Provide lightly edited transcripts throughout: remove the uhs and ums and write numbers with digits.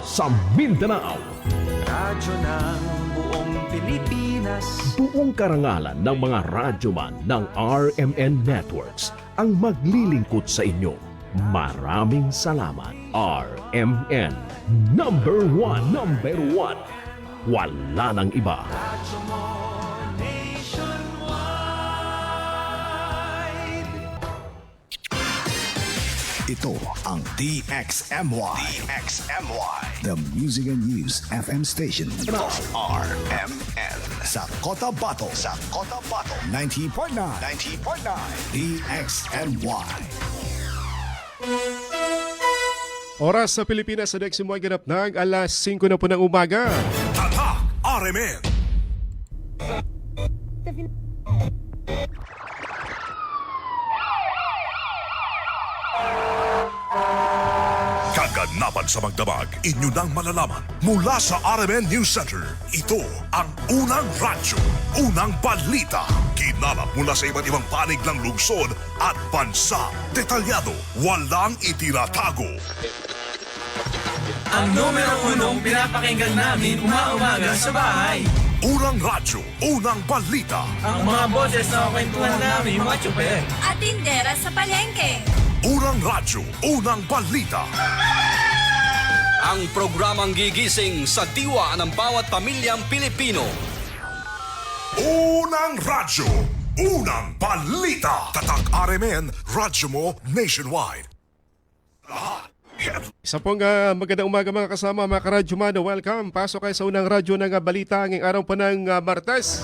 sa Mindanao. Radyo ng buong Pilipinas. Buong karangalan ng mga radyoman ng RMN Networks ang maglilingkod sa inyo. Maraming salamat, RMN. Number one. Wala nang iba. Radyo mo nationwide. Ito ang DXMY. The Music and News FM station of RMN. Sa Cotabato. 90.9. DXMY. Oras sa Pilipinas sa DXMY ganap ng alas 5 na po ng umaga. Tatak RMN. Kaganapan sa magdamag, inyo nang malalaman mula sa RMN News Center. Ito ang unang radyo, unang balita. Kinalap mula sa iba't ibang panig ng lungsod at bansa. Detalyado, walang itinatago. Ang numero unong pinapakinggan namin umaumaga sa bahay. Unang radyo, unang balita. Ang mga boses na kwentuhan namin mga tsuper. At tindera sa palengke. Unang radyo, unang balita. Ang programang gigising sa diwa ng bawat pamilyang Pilipino. Unang radyo, unang balita. Tatak RMN, radyo mo nationwide. Isa pong magandang umaga mga kasama, mga karadyoman. Welcome. Pasok kayo sa unang radyo ng balita ngayong araw po ng Martes.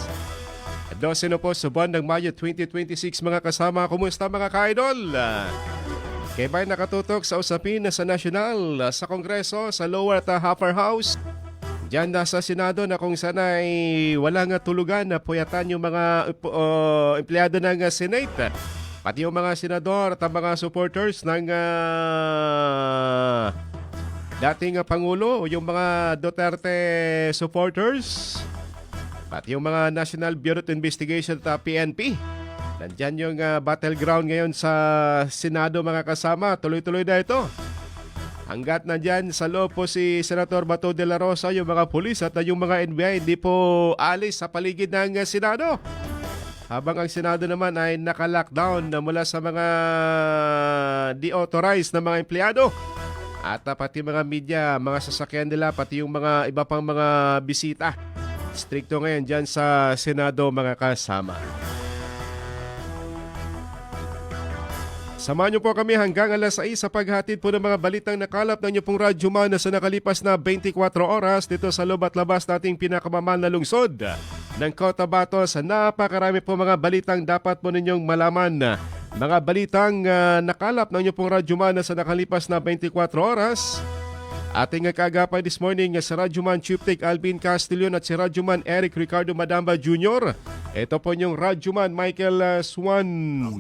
12 na po sa buwan ng Mayo 2026 mga kasama. Kumusta mga ka-idol? Kayo ba'y nakatutok sa usapin sa nasyonal, sa Kongreso, sa lower at upper house? Diyan sa Senado na kung saan ay walang tulugan na puyatan yung mga empleyado ng Senate. Pati yung mga senador at mga supporters ng dating Pangulo, yung mga Duterte supporters, pati yung mga National Bureau of Investigation at PNP. Nandyan yung battleground ngayon sa Senado mga kasama. Tuloy-tuloy na ito. Hanggat nandyan sa loob po si Senator Bato de la Rosa, yung mga pulis at yung mga NBI hindi po alis sa paligid ng Senado. Habang ang Senado naman ay naka-lockdown mula sa mga de-authorized na mga empleyado. At pati mga media, mga sasakyan nila, pati yung mga iba pang mga bisita. Stricto ngayon dyan sa Senado mga kasama. Samahan niyo po kami hanggang alas 6 sa paghatid po ng mga balitang nakalap ng niyo pong Radyo Man sa nakalipas na 24 oras dito sa loob at labas nating pinakamamahal na lungsod ng Cotabato. Sa napakarami po mga balitang dapat po ninyong malaman. Mga balitang nakalap ng niyo pong Radyo Man sa nakalipas na 24 oras. Ating kaagapay this morning sa Radyo Man Chief Tech Alvin Castillon at si Radyo Man Eric Ricardo Madamba Jr. Ito po yung Radyo Man Michael Swan.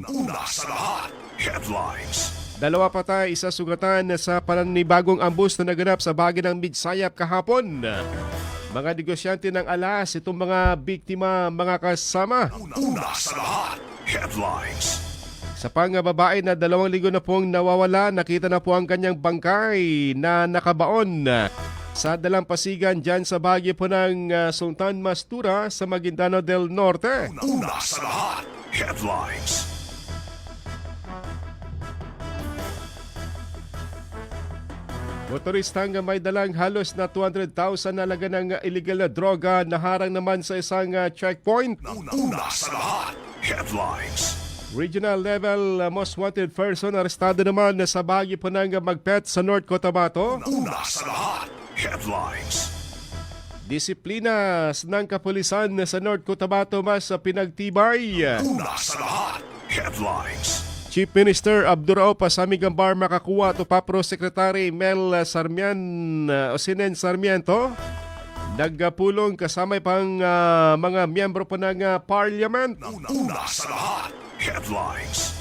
Una sa lahat, headlines. Dalawa patay, isa sugatan sa pananibagong ambus na naganap sa bahagi ng Midsayap kahapon. Mga negosyante ng alas, itong mga biktima, mga kasama. Una sa lahat, headlines. Sa babae na 2 linggo na pong nawawala, nakita na po ang kanyang bangkay na nakabaon sa dalampasigan dyan sa bahagi po ng Sultan Mastura sa Maguindanao del Norte. Una sa lahat, headlines. Motoristang may dalang halos na 200,000 na laga ng illegal na droga naharang naman sa isang checkpoint. Una sa lahat, headlines. Regional level most wanted person arestado naman sa bahagi po ng Magpet sa North Cotabato. Una sa lahat, headlines. Disiplina ng kapulisan sa North Cotabato mas pinagtibay. Una sa lahat, headlines. Chief Minister Abdurao Pasami Gambar makakuha to Papro Secretary Mel Osinen Sarmiento. Nagpulong kasama pang mga miyembro po ng Parliament. Una sa lahat, headlines.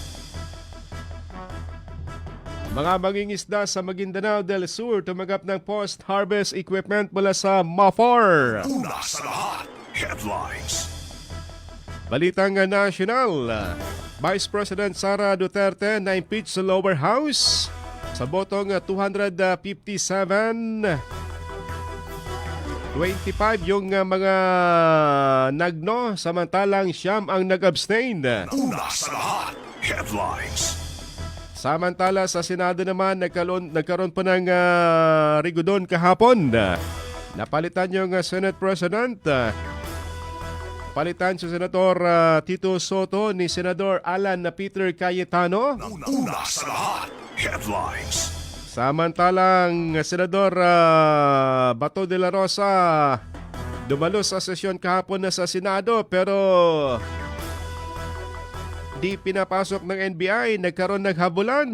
Mga mangingisda sa Maguindanao del Sur tumanggap ng post-harvest equipment mula sa MAFAR. Una sa lahat, headlines. Balitang national, Vice President Sara Duterte na impeach sa lower house sa botong 257 25 yung mga nagno, samantalang siyam ang nag-abstain. Una sa lahat, headlines. Samantala sa Senado naman, nagkaroon po ng rigudon kahapon. Napalitan yung Senate President. Palitan si Senator Tito Soto ni Senador Alan na Peter Cayetano. Una sa lahat, headlines. Samantalang Senador Bato de la Rosa dumalo sa sesyon kahapon na sa Senado pero di pinapasok ng NBI, nagkaroon ng habulan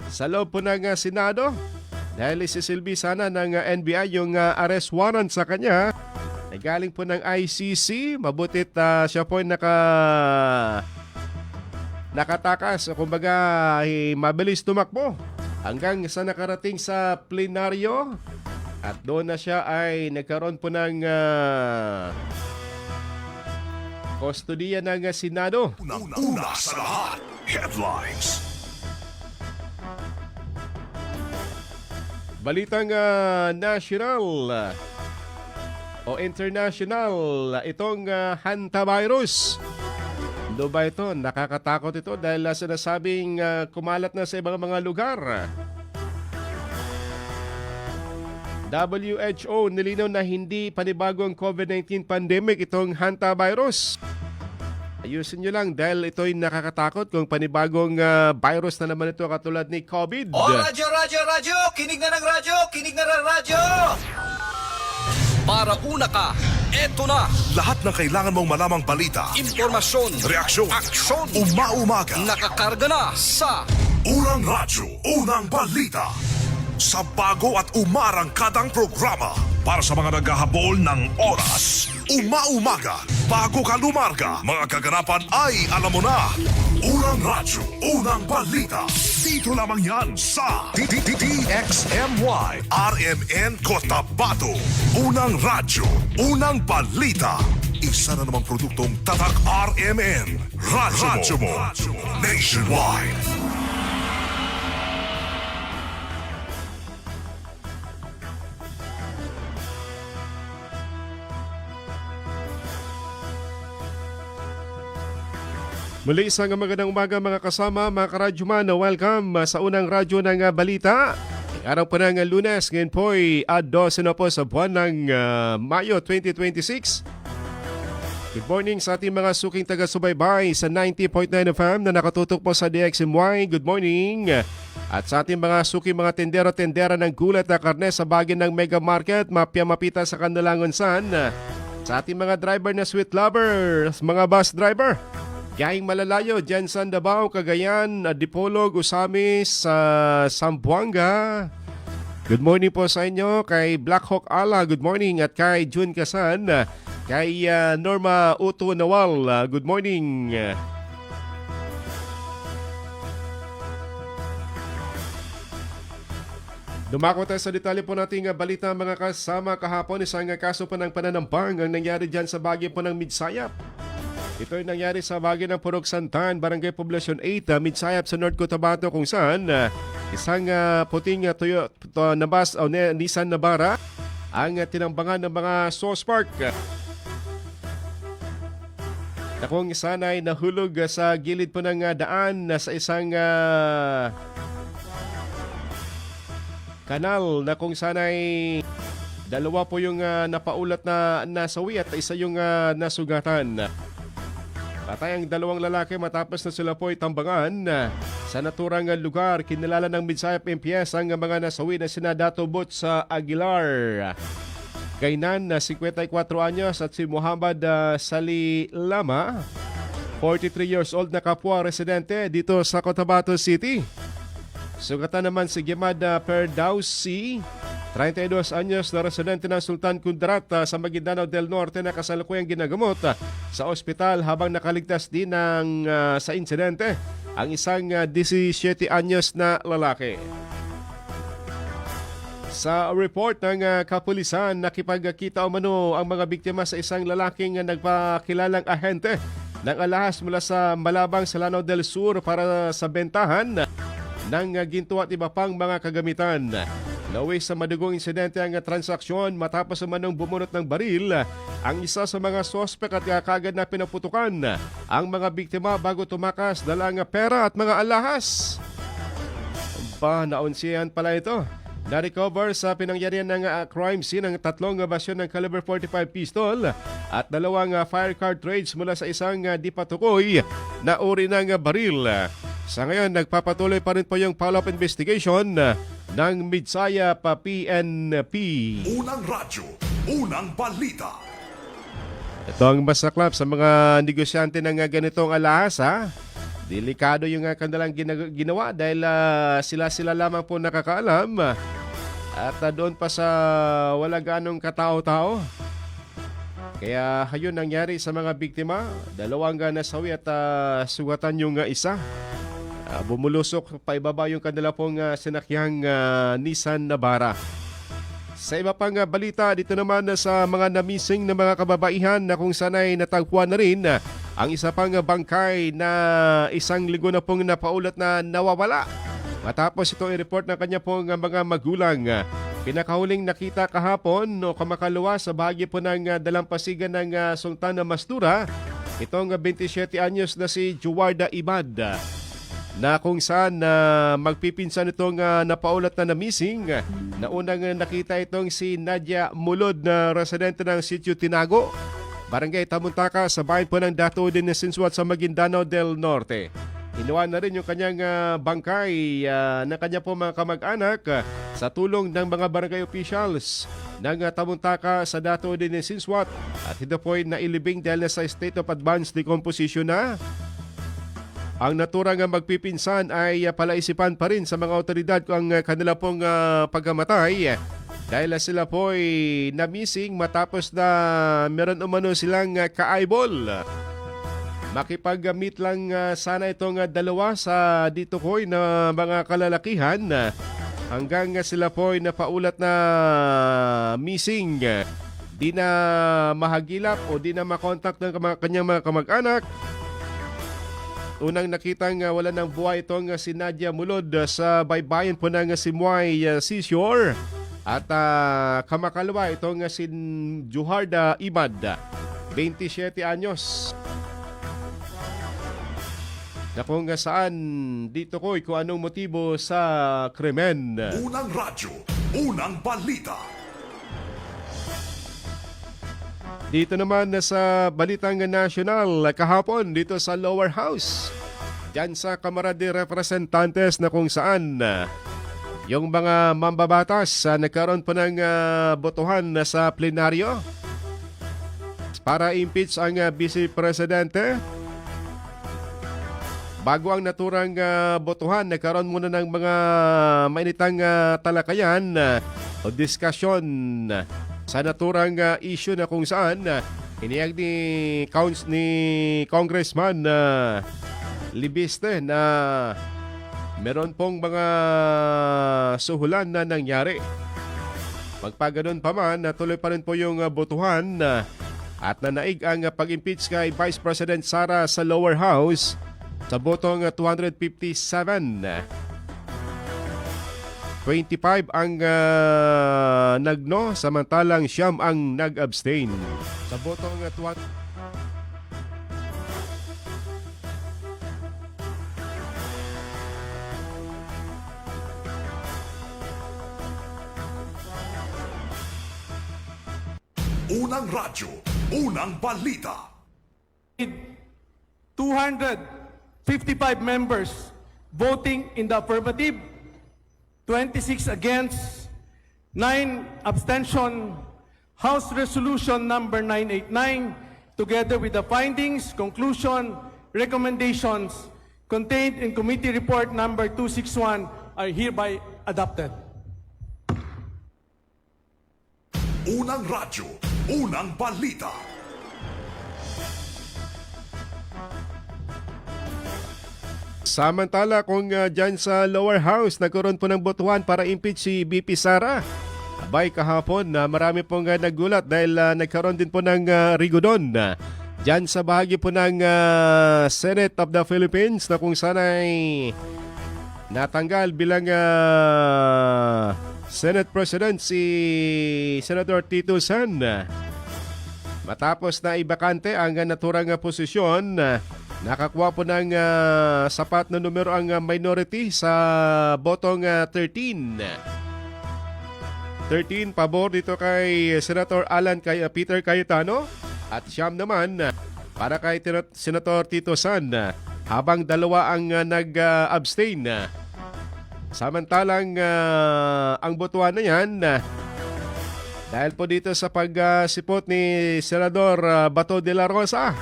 sa loob po ng Senado dahil isisilbi sana ng NBI yung arrest warrant sa kanya. Nagaling po ng ICC, mabutit siya po nakatakas, kumbaga mabilis tumakbo hanggang sa nakarating sa plenaryo at doon na siya ay nagkaroon po ng kustodiya ng Senado. Una sa lahat, headlines. Balitang national o international, itong hantavirus. Ano ba ito? Nakakatakot ito dahil sinasabing kumalat na sa ibang mga lugar. WHO nilinaw na hindi panibago ang COVID-19 pandemic itong hantavirus. Ayusin nyo lang dahil ito'y nakakatakot kung panibagong virus na naman ito katulad ni COVID. O radyo! Kinig na ng radyo! Kinig na ng radyo! Para una ka, eto na! Lahat ng kailangan mong malamang balita, Impormasyon, reaksyon, aksyon, umaumaga. nakakarga na sa Unang radyo, unang balita. Sa bago at umarangkadang programa para sa mga naghahabol ng oras. Umaumaga, bago ka lumarga, mga kaganapan ay alam mo na. Unang radyo, unang balita. Dito lamang yan sa DXMY RMN Cotabato. Unang radyo, unang balita. Isa na namang produktong Tatak RMN. Radyo mo. Nationwide. Muli isang magandang umaga mga kasama, mga karadyoman. Welcome sa unang radyo ng balita. Araw po ng Lunes, ngayon po ay 12 na po sa buwan ng Mayo 2026. Good morning sa ating mga suking taga-subaybay sa 90.9 FM na nakatutok po sa DXMY. Good morning. At sa ating mga suking mga tendero-tendera ng gulat na karne sa bagay ng Mega Market, mapia-mapita sa Kandalangonsan. Sa ating mga driver na sweet lovers, mga bus driver, gayeng malalayo, dyan sa Davao, Cagayan, Dipolog, Usamis, Zamboanga. Good morning po sa inyo. Kay Black Hawk Ala, good morning. At kay June Kasan, kay Norma Uto Nawal, good morning. Dumako tayo sa detalye po nating balita mga kasama kahapon. Isang kaso pa ng pananambang ang nangyari dyan sa bagay po ng Midsayap. Ito ay nangyari sa bagay ng Purok Santan, Barangay Poblacion 8, Midsayap sa North Cotabato kung saan isang puting Toyota na bus o Nissan Navara ang tinambangan ng mga suspect. Na kung isa ay nahulog sa gilid po ng daan sa isang kanal na kung saan ay dalawa po yung napaulat na nasawi at isa yung nasugatan. Patay ang dalawang lalaki matapos na sila po itambangan sa naturang lugar. Kinilala ng Midsayap MPS ang mga nasawi na sina Dato Boots sa Aguilar, Gaynan na 54 anyos at si Muhammad Sali Lama, 43 years old na kapwa residente dito sa Cotabato City. Sugatan naman si Gemad Perdausi, 32 anyos na residente ng Sultan Kudarat sa Maguindanao del Norte na kasalukuyang ginagamot sa ospital habang nakaligtas din sa insidente ang isang 17 anyos na lalaki. Sa report ng kapulisan, nakipagkita umano ang mga biktima sa isang lalaking nagpakilalang ahente ng alahas mula sa Malabang sa Lanao del Sur para sa bentahan ng ginto at iba pang mga kagamitan. Naway sa madugong insidente ang transaksyon matapos umanong bumunot ng baril ang isa sa mga sospek at kagad na pinaputukan ang mga biktima bago tumakas dalang pera at mga alahas. Naunsihan pala ito. Na-recover sa pinangyarihan ng crime scene ang 3 basyon ng caliber 45 pistol at 2 fire cartridge mula sa isang di patukoy na uri ng baril. Sa ngayon, nagpapatuloy pa rin po yung follow-up investigation ng Midsaya PNP. Unang radyo, unang balita. Ito ang masaklap sa mga negosyante ng ganitong alahas, ha? Delikado yung kanilang ginawa dahil sila lamang po nakakaalam at doon pa sa wala ganong katao-tao. Kaya hayun nangyari sa mga biktima, 2 nasawi at sugatan yung isa. Bumulusok pa ibaba yung kanila pong sinakyang Nissan Navara. Sa iba pang balita, dito naman sa mga namising na mga kababaihan na kung sanay natagpuan na rin ang isa pang bangkay na 1 linggo na pong napaulat na nawawala. Matapos ito i-report ng kanya pong mga magulang. Pinakahuling nakita kahapon o kamakaluwa sa bahagi po ng dalampasigan ng Sultan na Mastura, itong 27 anyos na si Juwarda Ibad, na kung saan magpipinsan itong napaulat na missing. Na unang nakita itong si Nadia Mulod na residente ng Sitio Tinago, Barangay Tamuntaka sa bayan po ng Datuodin na Sinsuat sa Maguindanao del Norte. Hinuha na rin yung kanyang bangkay na kanya po mga kamag-anak sa tulong ng mga barangay officials ng Tamuntaka sa Datuodin na Sinsuat, at ito po ay nailibing dahil sa state of advanced decomposition na. Ang naturang magpipinsan ay palaisipan pa rin sa mga otoridad kung ang kanila pong pagkamatay dahil sila po ay na-missing matapos na meron umano silang ka-eyeball. Makipag-meet lang sana itong 2 sa dito ko na mga kalalakihan hanggang sila po ay napaulat na missing. Di na mahagilap o di na makontak ng kanyang mga kamag-anak. Unang nakitang wala ng buhay itong si Nadia Mulod sa baybayin po ng Simuay Seashore. At kamakalawa itong si Juwarda Ibad, 27 anyos. Na kung saan dito ko kung anong motibo sa krimen. Unang radyo, unang balita. Dito naman sa Balitang National kahapon dito sa Lower House. Diyan sa Kamara de Representantes na kung saan yung mga mambabatas nagkaroon po ng botohan sa plenaryo para impeach ang Vice Presidente. Bago ang naturang botohan, nagkaroon muna ng mga mainitang talakayan o diskusyon sa naturang issue na kung saan iniyag ni Congressman Libiste na meron pong mga suhulan na nangyari. Magpaganoon pa man, natuloy pa rin po yung botohan at nanaig ang pag-impeach kay Vice President Sara sa Lower House sa botong 257. 25 ang nagno, samantalang 9 ang nag-abstain. Sa botong Unang radyo, unang balita. 255 members voting in the affirmative, 26 against, 9 abstention. House Resolution number 989, together with the findings, conclusion, recommendations contained in Committee Report number 261 are hereby adopted. Unang radyo, unang balita. Samantala kung dyan sa Lower House nagkaroon po ng botohan para impeach si BP Sara. Abay kahapon na marami pong nagulat dahil nagkaroon din po ng rigodon dyan sa bahagi po ng Senate of the Philippines na kung saan ay natanggal bilang Senate President si Senator Tito San. Matapos na ibakante ang naturang posisyon, nakakuha po ng sapat na numero ang minority sa botong 13. 13 pabor dito kay Senator Peter Cayetano at siyam naman para kay Senator Tito San, habang dalawa ang nag-abstain. Samantalang ang botohan na yan, dahil po dito sa pagsipot ni Senador Bato de la Rosa,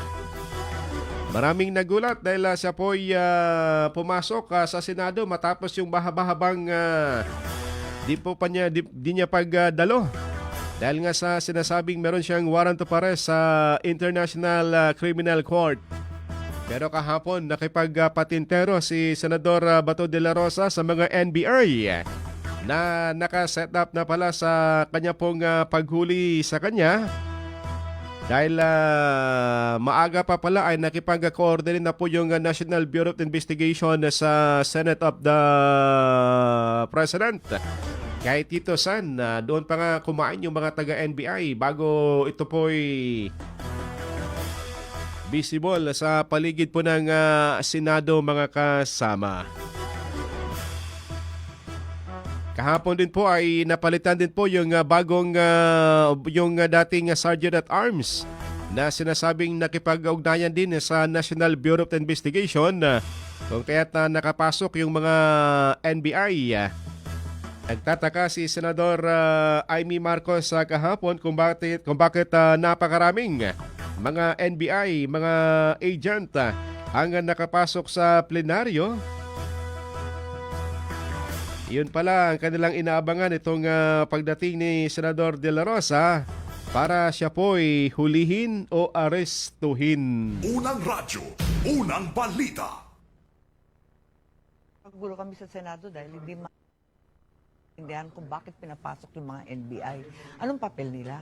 maraming nagulat dahil siya po'y pumasok sa Senado matapos yung mahaba-habang di niya pagdalo. Dahil nga sa sinasabing meron siyang warrant of arrest sa International Criminal Court. Pero kahapon nakipagpatintero si Senador Bato de la Rosa sa mga NBI na nakaset up na pala sa kanya pong paghuli sa kanya. Dahil maaga pa pala ay nakipag-coordinate na po yung National Bureau of Investigation sa Senate of the President. Kay Tito San, doon pa nga kumain yung mga taga-NBI bago ito po'y visible sa paligid po ng Senado, mga kasama. Kahapon din po ay napalitan din po yung bagong yung dating Sergeant at Arms na sinasabing nakipag-ugnayan din sa National Bureau of Investigation, kung kaya't nakapasok yung mga NBI. Nagtataka si Senador Amy Marcos kahapon kung bakit napakaraming mga NBI, mga agent ang nakapasok sa plenaryo. Yun pala ang kanilang inaabangan itong pagdating ni Senador De La Rosa para siya po'y hulihin o arestuhin. Unang radyo, unang balita. Paggulo kami sa Senado dahil hindi maintindihan kung bakit pinapasok yung mga NBI. Anong papel nila?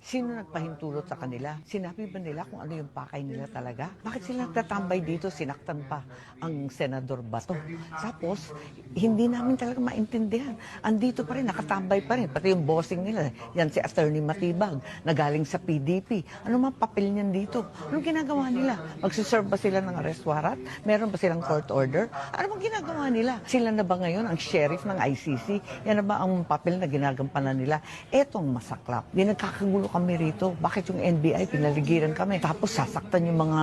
Sino nagpahintulot sa kanila? Sinabi ba nila kung ano yung pakay nila talaga? Bakit sila nagtatambay dito? Sinaktan pa ang Senador Bato. Tapos, hindi namin talaga maintindihan. Andito pa rin, nakatambay pa rin. Pati yung bossing nila, yan si Attorney Matibag, na galing sa PDP. Ano mga papel niyan dito? Anong ginagawa nila? Magsiserve ba sila ng arrest warrant? Meron ba silang court order? Ano bang ginagawa nila? Sila na ba ngayon ang sheriff ng ICC? Yan na ba ang papel na ginagampanan nila? Etong masaklap. Di nagkakagulo kami rito. Bakit yung NBI pinaligiran kami? Tapos sasaktan yung mga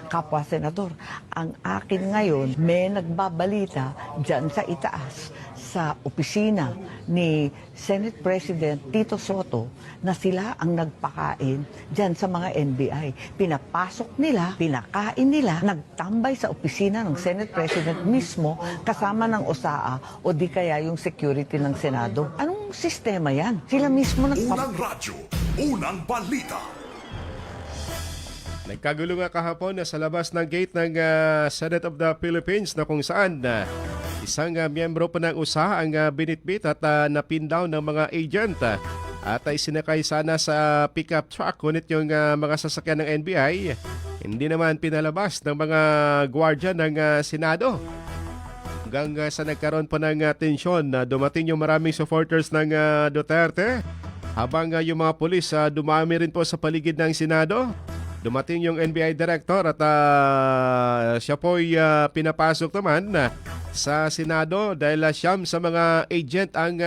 kapwa senador. Ang akin ngayon, may nagbabalita dyan sa itaas sa opisina ni Senate President Tito Soto na sila ang nagpakain dyan sa mga NBI. Pinapasok nila, pinakain nila, nagtambay sa opisina ng Senate President mismo kasama ng OSAA o di kaya yung security ng Senado. Anong sistema yan? Sila mismo Unang radyo, unang balita. Nagkagulo nga kahapon na sa labas ng gate ng Senate of the Philippines na kung saan isang miyembro pa ng USA ang binitbit at napin down ng mga agent at ay sinakay sana sa pickup truck, ngunit yung mga sasakyan ng NBI hindi naman pinalabas ng mga gwardiya ng Senado. Hanggang sa nagkaroon pa ng tensyon, dumating yung maraming supporters ng Duterte, habang yung mga pulis dumami rin po sa paligid ng Senado. Dumating yung NBI director at siya po'y pinapasok naman sa Senado dahil siyam sa mga agent ang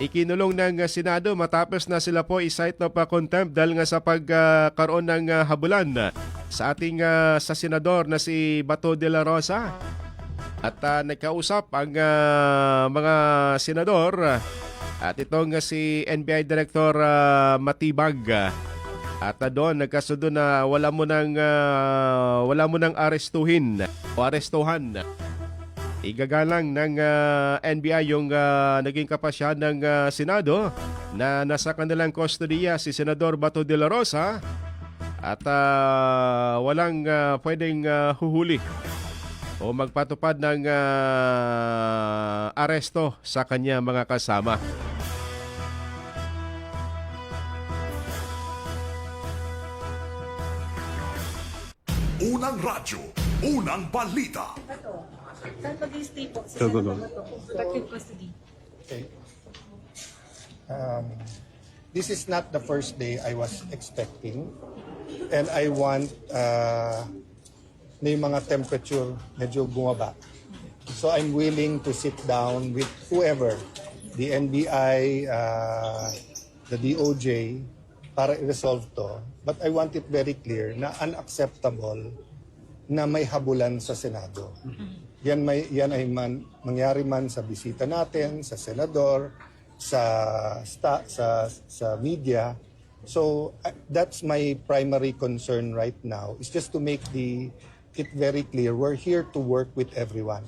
ikinulong ng Senado matapos na sila po i-cite of contempt dahil nga sa pagkaroon ng habulan sa ating sa senador na si Bato de la Rosa. At nagkausap ang mga senador at itong si NBI Director Matibag. At doon nagkasundo na wala mo nang arestuhin o arestuhan. Igagalang ng NBI yung naging kapasyahan ng Senado na nasa kanilang kustodiya si Senador Bato de la Rosa at walang pwedeng huhuli o magpatupad ng aresto sa kanya mga kasama. Unang radyo, unang balita. Saan mag-stay po? Go, go, go. Protective custody. Okay. This is not the first day I was expecting, and I want na yung mga temperature medyo bumaba. So I'm willing to sit down with whoever, the NBI, the DOJ, para i-resolve to. But I want it very clear na unacceptable na may habulan sa Senado. Yan ay mangyari man sa bisita natin, sa senador, sa media. So that's my primary concern right now. Is just to make it very clear we're here to work with everyone.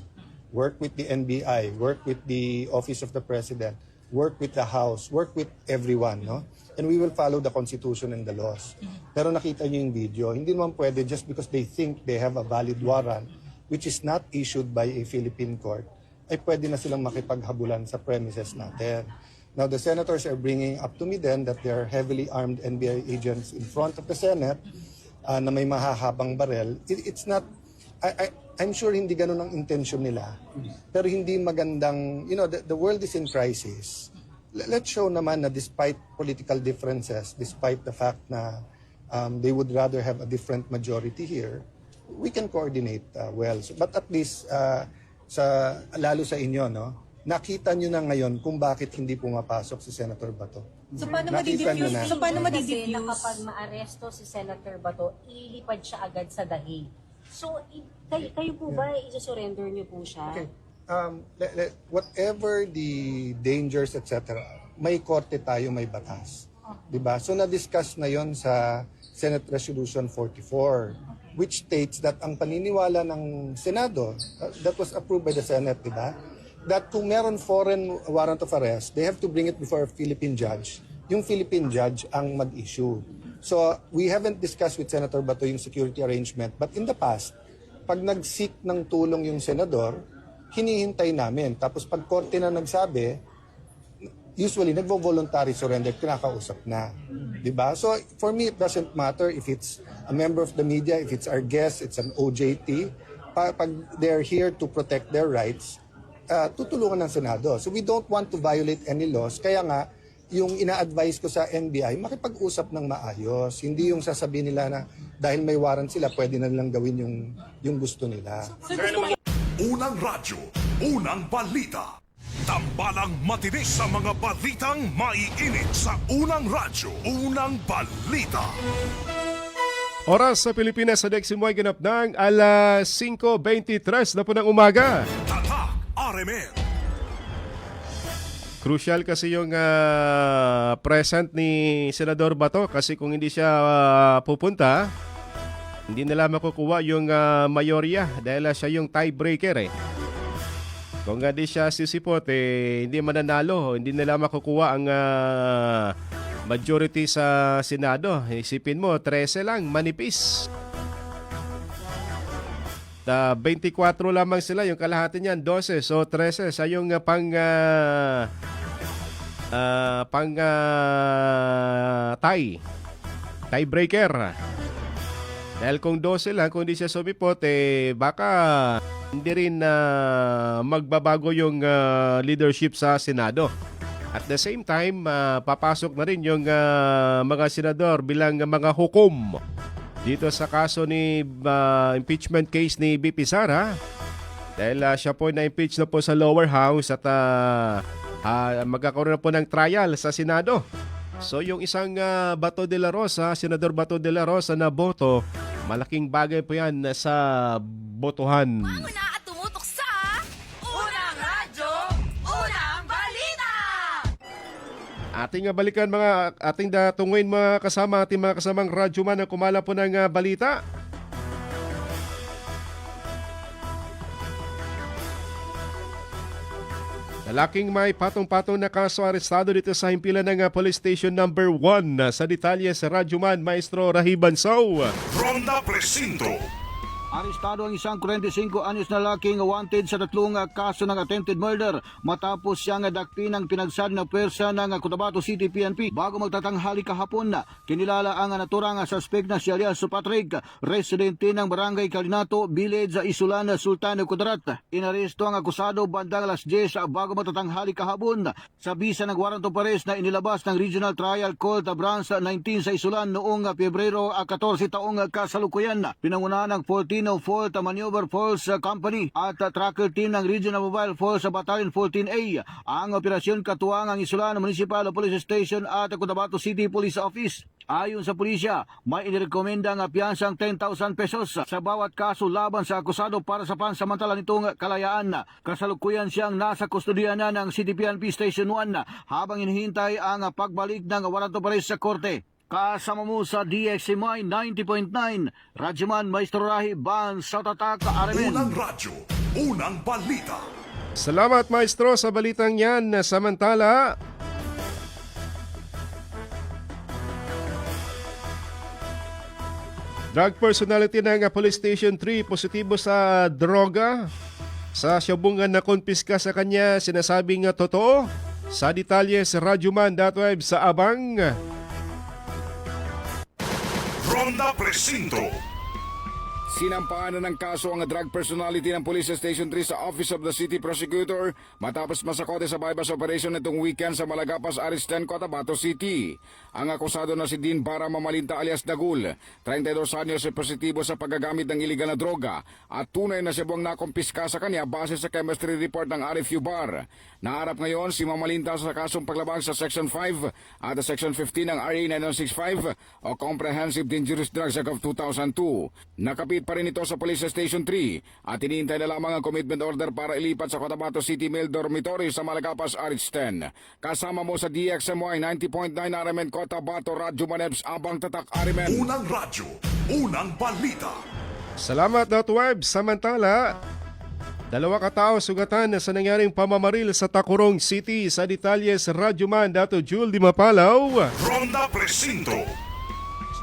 Work with the NBI, work with the Office of the President, work with the House, work with everyone, no? And we will follow the Constitution and the laws. Pero nakita niyo yung video, hindi naman pwede just because they think they have a valid warrant, which is not issued by a Philippine court, ay pwede na silang makipaghabulan sa premises natin. Now, the senators are bringing up to me then that there are heavily armed NBI agents in front of the Senate na may mahahabang barel. It's not, I'm sure hindi ganun ang intention nila. Pero hindi magandang, the world is in crisis. Let's show naman na despite political differences, despite the fact na they would rather have a different majority here, we can coordinate well. But at least, lalo sa inyo, no? Nakita nyo na ngayon kung bakit hindi pumapasok si Senator Bato. So paano Nakita nyo na. So paano Kasi na kapag maaresto si Senator Bato, ilipad siya agad sa dahi. So, kayo po ba, isa-surrender niyo po siya? Okay. Whatever the dangers, etc., may korte tayo, may batas. Diba? So, na-discuss na yon sa Senate Resolution 44, which states that ang paniniwala ng Senado, that was approved by the Senate, diba? That kung meron foreign warrant of arrest, they have to bring it before a Philippine judge. Yung Philippine judge ang mag-issue. So, we haven't discussed with Senator Bato yung security arrangement, but in the past, pag nag-seek ng tulong yung senador, hinihintay namin. Tapos pag korte na nagsabi, usually nagvo-voluntary surrender, kinakausap na. Diba? So, for me, it doesn't matter if it's a member of the media, if it's our guest, it's an OJT. Pag they're here to protect their rights, tutulungan ng Senado. So we don't want to violate any laws. Kaya nga, yung ina-advise ko sa NBI, makipag-usap ng maayos. Hindi yung sasabihin nila na dahil may warrant sila, pwede na nilang gawin yung gusto nila. Unang radyo, unang balita. Tambalang matinis sa mga balitang maiinit sa unang radyo, unang balita. Oras sa Pilipinas sa Deximoy ganap ng alas 5:23 na po ng umaga. Tatak RMN. Crucial kasi yung present ni Senador Bato kasi kung hindi siya pupunta, hindi nila makukuha yung mayorya dahil siya yung tiebreaker eh. Kung hindi siya sisipot hindi mananalo, hindi nila makukuha ang majority sa Senado. Isipin mo, 13 lang, manipis. 24 lamang sila, yung kalahati niyan, 12. So 13, sa yung tiebreaker. Dahil kung 12 lang, kung hindi siya sumipot, baka hindi rin magbabago yung leadership sa Senado. At the same time, papasok na rin yung mga senador bilang mga hukom dito sa kaso ni impeachment case ni BP Sara. Dahil siya po na-impeach na po sa lower house at magkakaroon na po ng trial sa Senado. So yung isang Bato de la Rosa, Senador Bato de la Rosa na boto, malaking bagay po yan sa botohan. Una at tumutok sa Unang Radyo, Unang Balita! Ating balikan ating tunguin mga kasama, ating mga kasamang radyoman na kumala po ng balita. Lalaking may patong-patong na kaso arestado dito sa himpilan ng Police Station number 1 sa detalye sa Radyoman Maestro Rahiban Sow. From the Presinto, Arestado ang isang 45 anyos na lalaking wanted sa tatlong kaso ng attempted murder matapos siyang dakpin ng pinagsad na pwersa ng Cotabato City PNP. Bago magtatanghali kahapon, kinilala ang naturang suspect na si Alias Patrick, residente ng Barangay Calinato, Village, Isulan, Sultan Kudarat. Inaresto ang akusado bandang alas 10 bago magtatanghali kahapon sa bisa ng warrant of arrest na inilabas ng Regional Trial Court Branch 19 sa Isulan noong Pebrero 14 taong kasalukuyan. Pinangunahan ng 1404th Maneuver Force Company at tracker team ng Regional Mobile Force Battalion 14A. Ang operasyon katuwang ang Isulan Municipal Police Station at Cotabato City Police Office. Ayon sa pulisya, may inirekomenda ang piyansang 10,000 pesos sa bawat kaso laban sa akusado para sa pansamantala nitong kalayaan. Kasalukuyan siyang nasa kustodiyanan ng CTPNP Station 1 habang hinihintay ang pagbalik ng warrant of arrest sa korte. Kasama mo sa DXMY 90.9, Radyoman Maestro Rahi Ban sa Tatak RMN. Unang radyo, unang balita. Salamat maestro sa balitang yan. Samantala, drug personality ng Police Station 3 positibo sa droga. Sa siyabungan na konpiska sa kanya, sinasabing totoo. Sa detalye sa Radyoman.web sa Abang. Ronda Presinto. Sinampahan na ng kaso ang drug personality ng Police Station 3 sa Office of the City Prosecutor matapos masakote sa bypass operation nitong weekend sa Malagapas, Aristan, Cotabato City. Ang akusado na si Dean Bara Mamalinta alias Dagul, 32 anyos, ay positibo sa paggagamit ng iligal na droga at tunay na siyang nakumpiska sa kanya base sa chemistry report ng RFU Bar. Naharap ngayon si Mamalinta sa kasong paglabag sa Section 5 at Section 15 ng RA 9165 o Comprehensive Dangerous Drugs Act of 2002. Nakapit pa rin ito sa Police Station 3 at hinihintay na lamang ang commitment order para ilipat sa Cotabato City Male Dormitory sa Malagapas, Aristan. Kasama mo sa DXMY 90.9 RMN Cotabato, Radyo Manebs, Abang Tatak RMN. Unang radyo, unang balita. Salamat .web. Samantala, 2 katao sugatan sa nangyaring pamamaril sa Tacurong City. Sa detalye sa Radyoman Jul Di Mapalaw. Ronda Presinto.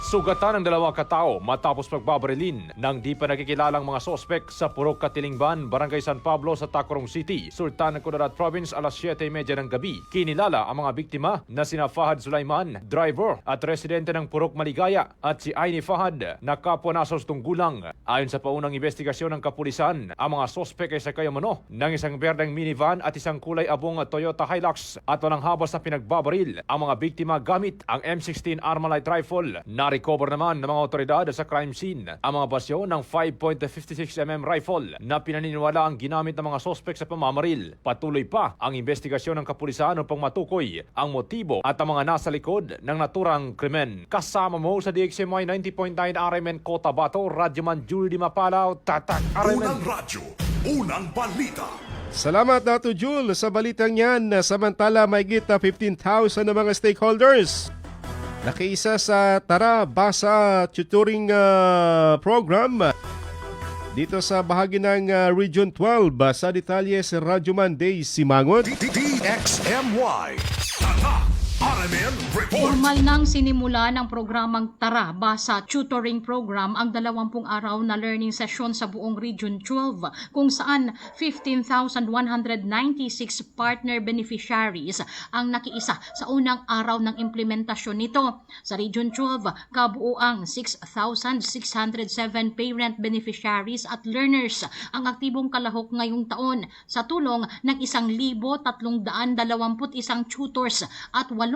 Sugatan ng 2 katao matapos pagbabarilin ng di pa nakikilalang mga sospek sa Purok Katilingban, Barangay San Pablo sa Tacurong City, Sultan Kudarat Province alas 7:30 ng gabi. Kinilala ang mga biktima na sina Fahad Sulaiman, driver at residente ng Purok Maligaya, at si Aini Fahad na kapwa nasos tunggulang. Ayon sa paunang investigasyon ng kapulisan, ang mga sospek ay sakay umano ng isang berdeng minivan at isang kulay abong Toyota Hilux at walang habas na pinagbabaril ang mga biktima gamit ang M16 Armalite rifle. Recover naman ng mga otoridad sa crime scene ang mga basyo ng 5.56mm rifle na pinaniniwala ang ginamit ng mga sospek sa pamamaril. Patuloy pa ang investigasyon ng kapulisan upang matukoy ang motibo at ang mga nasa likod ng naturang krimen. Kasama mo sa DXMY 90.9 RMN Cotabato, Radyoman Jul Di Mapalaw, Tatak RMN. Unang radyo, unang balita. Salamat Jul sa balitang yan. Samantala, may gita 15,000 na mga stakeholders nakiisa sa Tara Basa Tutoring Program dito sa bahagi ng Region 12. Sa detalye sa Radyoman Day Simangot. DXMY Tatak RMN Report. Formal nang sinimula ng programang Tara Basa Tutoring Program ang 20 araw na learning session sa buong Region 12 kung saan 15,196 partner beneficiaries ang nakiisa sa unang araw ng implementasyon nito. Sa Region 12, kabuuang 6,607 parent beneficiaries at learners ang aktibong kalahok ngayong taon sa tulong ng 1,321 tutors at 847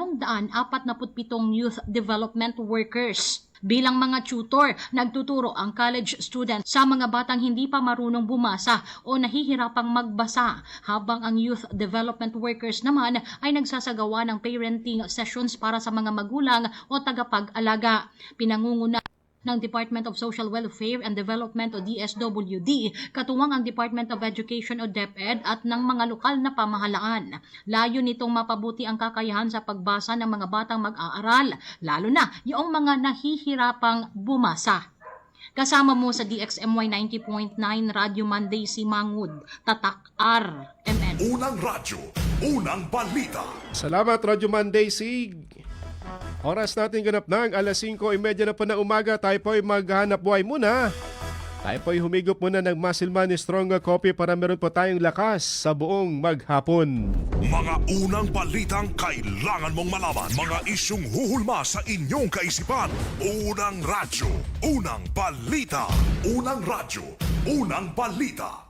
youth development workers. Bilang mga tutor, nagtuturo ang college student sa mga batang hindi pa marunong bumasa o nahihirapang magbasa, habang ang youth development workers naman ay nagsasagawa ng parenting sessions para sa mga magulang o tagapag-alaga. Pinangunguna ng Department of Social Welfare and Development o DSWD, katuwang ang Department of Education o DepEd at ng mga lokal na pamahalaan. Layo nitong mapabuti ang kakayahan sa pagbasa ng mga batang mag-aaral, lalo na yung mga nahihirapang bumasa. Kasama mo sa DXMY 90.9 Radio Monday Simangud, Tatak RMN. Unang radyo, unang balita. Salamat Radyo Monday Sig. Oras natin ganap ng alas 5:30 na po ng umaga. Tayo po ay maghanap buhay muna. Tayo po'y humigop muna ng Muscle Man Strong Coffee para meron po tayong lakas sa buong maghapon. Mga unang balitang kailangan mong malaman. Mga isyung huhulma sa inyong kaisipan. Unang radyo, unang balita. Unang radyo, unang balita.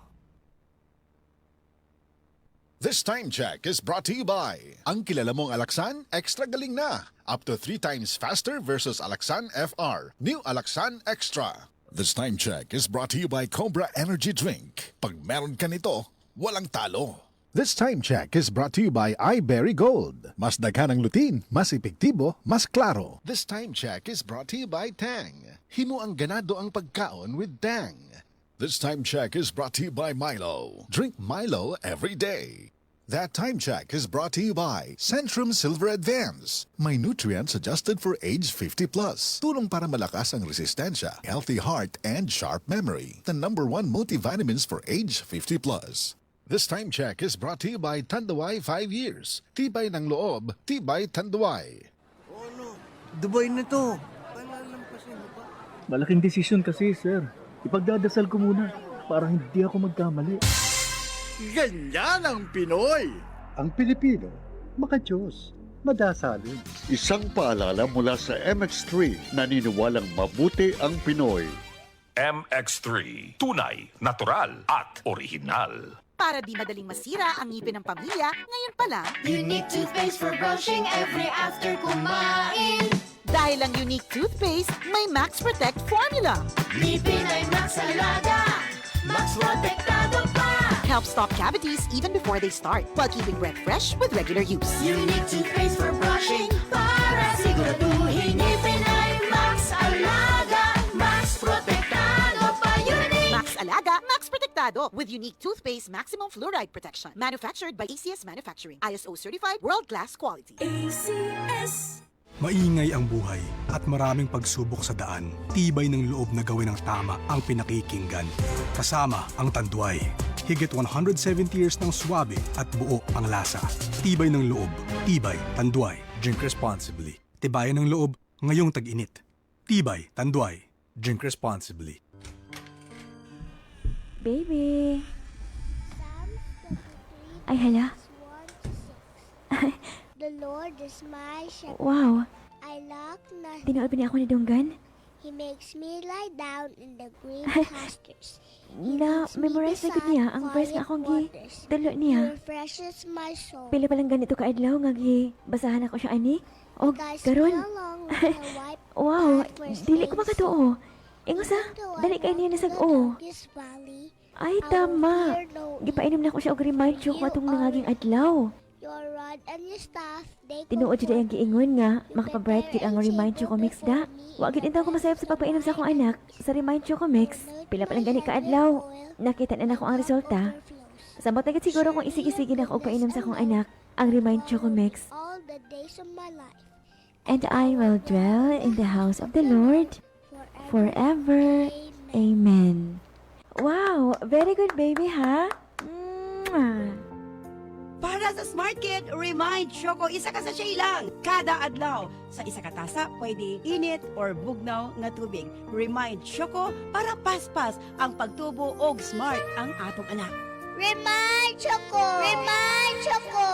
This time check is brought to you by ang kilala mong Alaxan, extra galing na. Up to 3 times faster versus Alaxan FR. New Alaxan Extra. This time check is brought to you by Cobra Energy Drink. Pag meron ka nito, walang talo. This time check is brought to you by iBerry Gold. Mas daghan ang lutin, mas epektibo, mas klaro. This time check is brought to you by Tang. Himo ang ganado ang pagkaon with Tang. This time check is brought to you by Milo. Drink Milo every day. That time check is brought to you by Centrum Silver Advance. May nutrients adjusted for age 50 plus. Tulong para malakas ang resistensya, healthy heart, and sharp memory. The #1 multivitamins for age 50 plus. This time check is brought to you by Tanduay 5 years. Tibay ng loob, tibay Tanduay. Dubai na to. Malaking desisyon kasi, sir. Ipagdadasal ko muna para hindi ako magkamali. Ganyan ang Pinoy! Ang Pilipino, makajos, madasalin. Isang paalala mula sa MX3, naniniwalang mabuti ang Pinoy. MX3, tunay, natural at original. Para di madaling masira ang ngipin ng pamilya, ngayon pa lang, Unique toothpaste for brushing every after kumain. Dahil ang Unique toothpaste, may Max Protect formula. Ngipin ay Max Alaga, Max Protektado pa. Helps stop cavities even before they start, while keeping breath fresh with regular use. Unique toothpaste for brushing, para siguraduhin ngipin ay Max Alaga, Max Protektado pa. Unique! Max Alaga, Max Protektado with Unique toothpaste maximum fluoride protection. Manufactured by ACS Manufacturing. ISO certified, world-class quality. ACS. Maingay ang buhay at maraming pagsubok sa daan. Tibay ng loob na gawin ang tama ang pinakikinggan. Kasama ang Tanduay. Higit 170 years ng swabe at buo ang lasa. Tibay ng loob. Tibay Tanduay. Drink responsibly. Tibayan ng loob ngayong tag-init. Tibay Tanduay. Drink responsibly. Baby. Ay, hala. The Lord is my shepherd. Wow. I lack nothing. Tinuod pa niya ako ni Dunggan? He makes me lie down in the green pastures. Na-memorize na gud niya ang verse nga akong gi-tulo He niya. refreshes my soul. Pila pa lang ganito kaadlaw nga basahan ako siya ani. O karon. Wow, dili ko makatuo. Ingo sa, dali kay niya nasag-o. Ay tama. Gipainom na ko siya og remind ko atong nangaging adlaw. Your rod and your staff, they Tinuod jud ang giingon nga makapabright gid ang remind Choco Mix da. Wa gid intaw ko masayop sa pagpainom sa akong anak sa remind Choco Mix. Pila pa lang gani kaadlaw. Nakita na nako ang resulta. Samot na gid siguro kung isig-isigi na ako og painom sa akong anak ang remind Choco Mix. all the days of my life. And I will dwell in the house of the Lord forever. Amen. Wow, very good baby ha. Para sa Smart Kid, remind Choco isa ka sa lang. Kada adlaw, sa isa ka tasa, pwede init or bugnaw nga tubig. Remind Choco para paspas ang pagtubo og smart ang atong anak. Remind Choco! Remind Choco!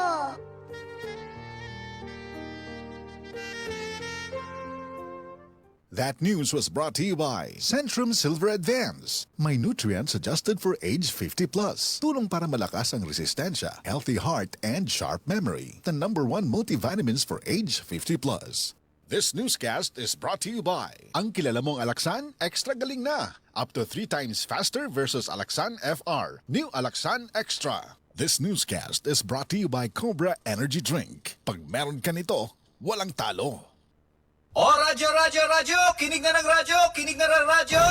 That news was brought to you by Centrum Silver Advance. May nutrients adjusted for age 50 plus. Tulong para malakas ang resistensya, healthy heart, and sharp memory. The #1 multivitamins for age 50 plus. This newscast is brought to you by ang kilala mong Alaxan, extra galing na. Up to 3 times faster versus Alaxan FR. New Alaxan Extra. This newscast is brought to you by Cobra Energy Drink. Pag meron ka nito, walang talo. O radyo, radyo, radyo! Kinig na ng radyo! Kinig na ng radyo!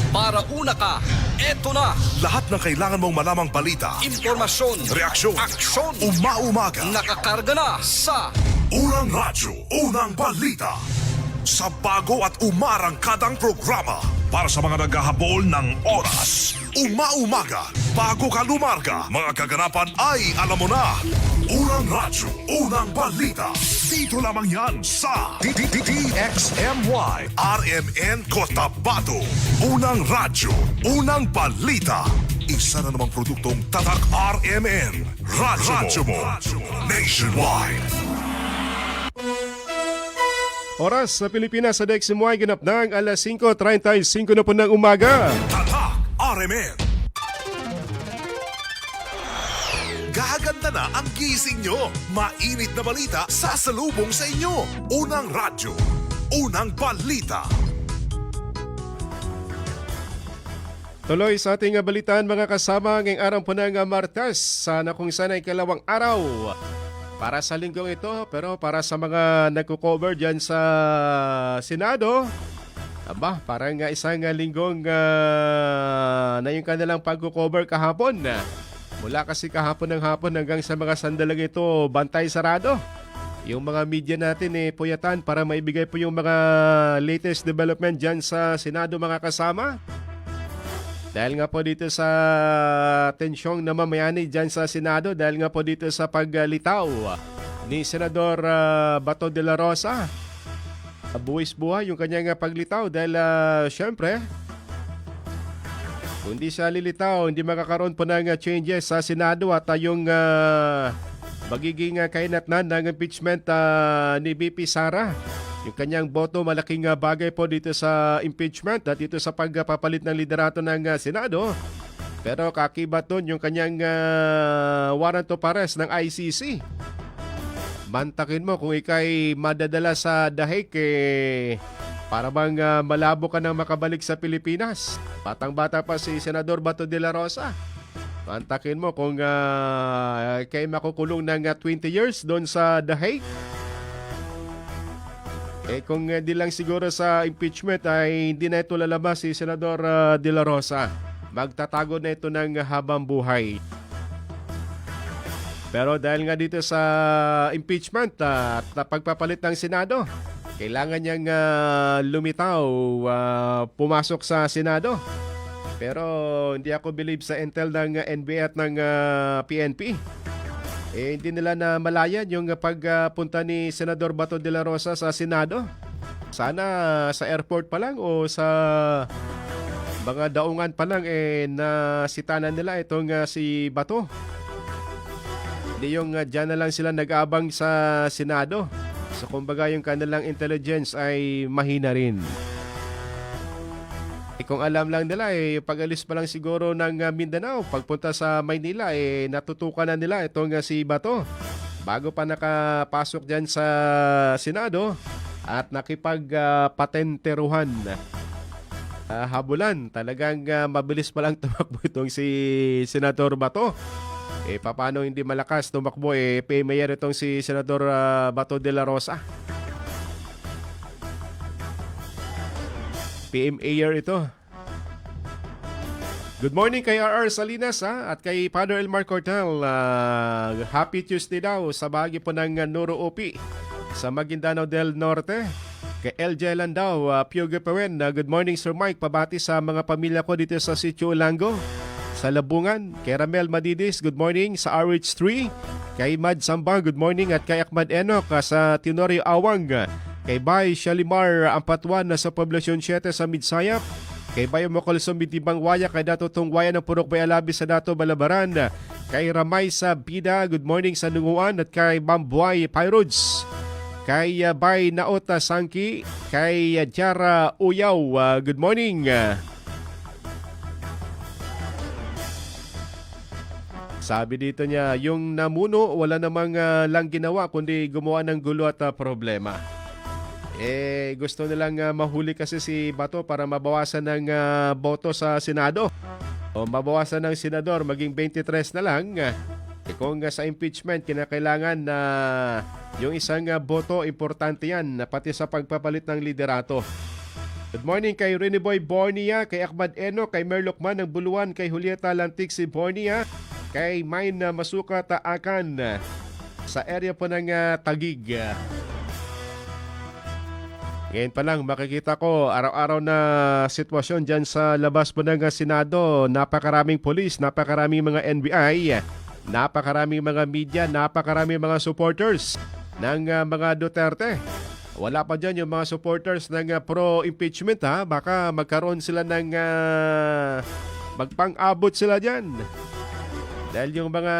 Para una ka, eto na! Lahat ng kailangan mong malamang balita, Impormasyon, reaksyon, aksyon, umaumaga, nakakarga na sa Unang Radyo, Unang Balita. Sa bago at umarangkadang programa, para sa mga naghahabol ng oras. Umaumaga, bago ka lumarga, mga kaganapan ay alam mo na. Unang radyo, unang balita. Dito lamang yan sa DXMY RMN Cotabato. Unang radyo, unang balita. Isa na namang produktong Tatak RMN. Radyo mo. Nationwide. Oras sa Pilipinas sa DXMY ganap ng alas 5:35 na po ng umaga. Tatak RMN. Gaganda na ang gising nyo. Mainit na balita sasalubong sa inyo. Unang radyo, unang balita. Tuloy sa ating balitaan mga kasama ngayong araw po ng Martes. Sana kung sana ay kalawang araw para sa linggong ito, pero para sa mga nagko-cover dyan sa Senado, parang isang linggong na yung kanilang pagko-cover kahapon. Mula kasi kahapon ng hapon hanggang sa mga sandalang ito, bantay sarado. Yung mga media natin puyatan para maibigay po yung mga latest development dyan sa Senado mga kasama. Dahil nga po dito sa tensyong na mamayani dyan sa Senado, dahil nga po dito sa paglitaw ni Senador Bato de la Rosa. Buwis buhay yung kanyang paglitaw dahil syempre, kung di siya lilitaw, hindi makakaroon po ng changes sa Senado at yung magiging kainatnan ng impeachment ni VP Sara. Yung kanyang boto, malaking bagay po dito sa impeachment at dito sa pagpapalit ng liderato ng Senado. Pero kakibat doon yung kanyang warrant of arrest ng ICC. Mantakin mo kung ikay madadala sa dahig para bang malabo ka nang makabalik sa Pilipinas. Batang-bata pa si Senador Bato de la Rosa. Mantakin mo kung ikay makukulong ng 20 years doon sa dahig. Kung di lang siguro sa impeachment ay hindi na ito lalabas si Senador De La Rosa. Magtatago na ito ng habang buhay. Pero dahil nga dito sa impeachment at pagpapalit ng Senado, kailangan niyang lumitaw, pumasok sa Senado. Pero hindi ako believe sa intel ng NBI at ng PNP. Hindi nila na malayan yung pagpunta ni Senador Bato de la Rosa sa Senado. Sana sa airport pa lang o sa mga daungan pa lang nasitanan nila itong si Bato. Hindi yung dyan na lang sila nag-aabang sa Senado. So kumbaga yung kanilang intelligence ay mahina rin. Kung alam lang nila, pag-alis pa lang siguro ng Mindanao, pagpunta sa Maynila, natutukan na nila itong si Bato. Bago pa nakapasok dyan sa Senado at nakipagpatenteruhan. Habulan, talagang mabilis pa lang tumakbo itong si Senador Bato. Paano hindi malakas tumakbo, mayor itong si Senador Bato de la Rosa. PMAyer ito. Good morning kay RR Salinas at kay Father Elmar Cortel. Happy Tuesday daw sa bahagi po ng Noro Upi sa Maguindanao del Norte. Kay LJ Landao, Pioge Pawen. Good morning Sir Mike. Pabati sa mga pamilya ko dito sa Sitio Ulango, sa Labungan. Kay Ramel Madidis, good morning sa RH3. Kay Mad Sambang, good morning. At kay Akmad Enok sa Tenorio Awang. Kay Bay Shalimar Ampatuan na sa Poblasyon 7 sa Midsayap. Kay Bayo Mocolson Bitibang Waya, kay Dato Tungwaya ng Purok Bayalabi sa Dato Balabaran. Kay Ramay sa Bida, good morning sa Nunguan. At kay Bambuay Pyrods. Kay Bay Naota Sangki. Kay Jara Uyaw, good morning. Sabi dito niya, yung namuno wala namang lang ginawa kundi gumawa ng gulo at problema. Gusto nilang mahuli kasi si Bato para mabawasan ng boto sa Senado. O mabawasan ng senador, maging 23 na lang. Kung sa impeachment, kinakailangan na yung isang boto, importante yan, pati sa pagpapalit ng liderato. Good morning kay Rene Boy Bornia, kay Ahmad Eno, kay Merlokman ng Buluan, kay Julieta Lantik si Bornia, kay Mine Masuka Taakan sa area po ng Tagig. Ngayon pa lang makikita ko araw-araw na sitwasyon dyan sa labas po ng Senado. Napakaraming polis, napakaraming mga NBI, napakaraming mga media, napakaraming mga supporters ng mga Duterte. Wala pa dyan yung mga supporters ng pro-impeachment ha. Baka magkaroon sila ng magpang-abot sila dyan. Dahil yung mga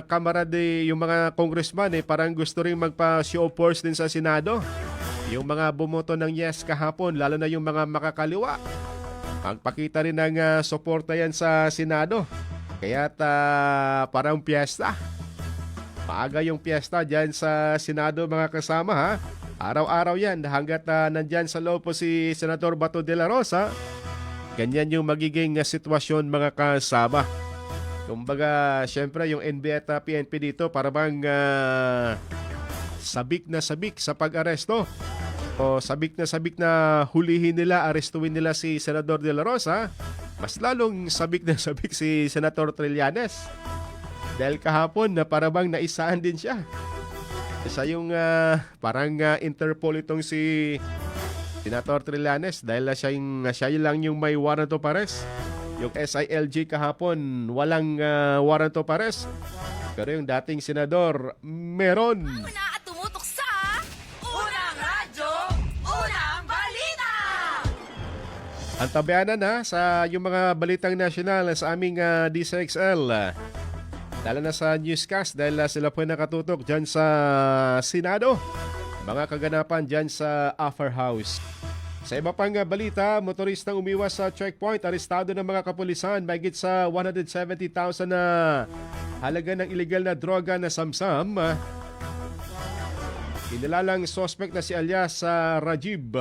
kamarade, yung mga congressman parang gusto rin magpa-show of force din sa Senado. Yung mga bumoto ng yes kahapon, lalo na yung mga makakaliwa. Magpakita rin ng suporta yan sa Senado. Kaya't parang piyesta. Maaga yung piyesta dyan sa Senado mga kasama ha. Araw-araw yan hanggat nandyan sa loob po si Senador Bato de la Rosa. Ganyan yung magiging sitwasyon mga kasama. Kumbaga, syempre yung NBI at PNP dito para bang sabik na sabik sa pag-aresto. O sabik na hulihin nila, arestuin nila si Senador de la Rosa. Mas lalong sabik na sabik si Senator Trillanes. Dahil kahapon na para bang naisaan din siya. Isa yung parang Interpol itong si Senator Trillanes dahil siya lang yung may warrant of arrest. Yung SILG kahapon walang warrant of arrest. Pero yung dating senador meron. Una at tumutok sa Unang Radyo, Unang Balita! Ang tabayanan sa yung mga balitang nasyonal sa aming DCXL. Lalo na sa newscast dahil sila po nakatutok dyan sa Senado. Mga kaganapan dyan sa Upper House. Sa iba pang balita, motoristang umiwas sa checkpoint, arestado ng mga kapulisan, mahigit sa 170,000 na halaga ng illegal na droga na samsam. Inilalang suspect na si alias Rajib,